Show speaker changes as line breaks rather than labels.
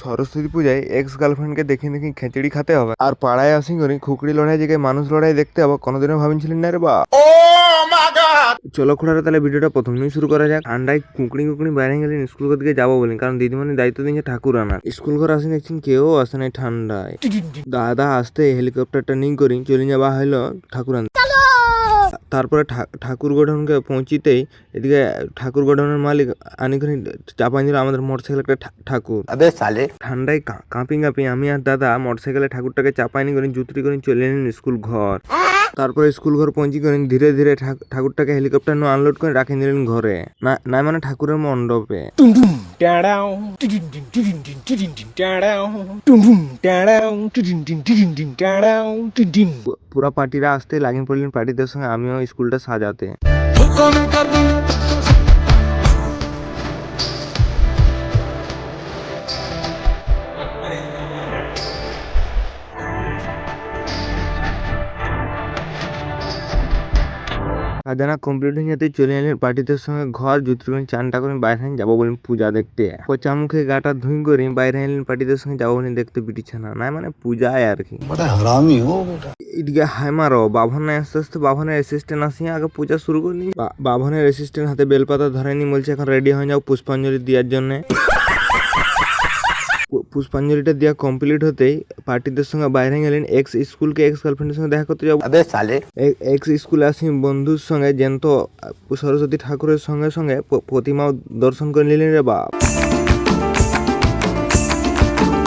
সরস্বতী পূজায় এক্স গার্লফ্রেন্ডকে দেখি দেখি খেচড়ি খেতে হবে আর পাড়ায় আসি করি খুকড়ি লড়াই জায়গায় মানুষ লড়াই দেখতে হবে কোনোদিনও ভাবিছিলেন না রে বা। চলো খুড়ারা তাহলে ভিডিওটা প্রথমেই শুরু করা যাক। ঠান্ডায় কুকড়ি কুকড়ি বাইরে গেলেন স্কুল ঘর দিকে যাবো বলেন, কারণ দিদিমণি দায়িত্ব দিয়েছে ঠাকুর আনার। স্কুল ঘর আসেন দেখছেন কেউ আসে নাই ঠান্ডায়। দাদা আসতে হেলিকপ্টারটা নিয়ে করি চলে যাওয়া হলো ঠাকুর আনতে। তারপরে ঠাকুর গঠনকে পৌঁছিতেই এদিকে ঠাকুর গঠনের মালিক আনিখানি চাপাই দিল আমাদের মোটরসাইকেল একটা ঠাকুর। ঠান্ডায় কাঁপি আমি আর দাদা মোটরসাইকেলে ঠাকুরটাকে চাপাই নি করে জুতরি করে চলে এলেন স্কুল ঘর। তারপরে স্কুল ঘর পৌঁছি করেন ধীরে ধীরে ঠাকুরটাকে হেলিকপ্টার নিয়ে আনলোড করে রাখে নিলেন ঘরে, না মানে ঠাকুরের মণ্ডপে। পুরা পার্টিরা আসতে লাগিয়ে পড়লেন পার্টিদের সঙ্গে, আমিও স্কুলটা সাজাতে। সাজানা কমপ্লিট হয়ে যেতে চলে এলেন পার্টিদের সঙ্গে ঘর, জুতরি করে চানটা করে বাইরে যাবো বলেন পূজা দেখতে। পচা মুখে গাটা ধুই করে বাইরে এলেন পার্টিদের সঙ্গে যাবো বলেন দেখতে পিটিছানা, না মানে পূজায় আর কি। এদিকে হাই মারো বাভনের আস্তে আস্তে বাভনের অ্যাসিস্ট্যান্ট আসিয়া আগে পূজা শুরু করিনি। বাভনের অ্যাসিস্ট্যান্ট হাতে বেলপাতা ধরেনি, বলছে এখন রেডি হয়ে যাও পুষ্পাঞ্জলি দেওয়ার জন্য। পুষ্পাঞ্জলিটা দেওয়া কমপ্লিট হতেই পার্টিদের সঙ্গে বাইরে গেলেন এক্স স্কুলকে এক্স গার্লফ্রেন্ডের সঙ্গে দেখা করতে যাবো। এক্স স্কুলে আসি বন্ধুর সঙ্গে জ্যান্ত সরস্বতী ঠাকুরের সঙ্গে সঙ্গে প্রতিমাও দর্শন করে নিলেন রে বাপ।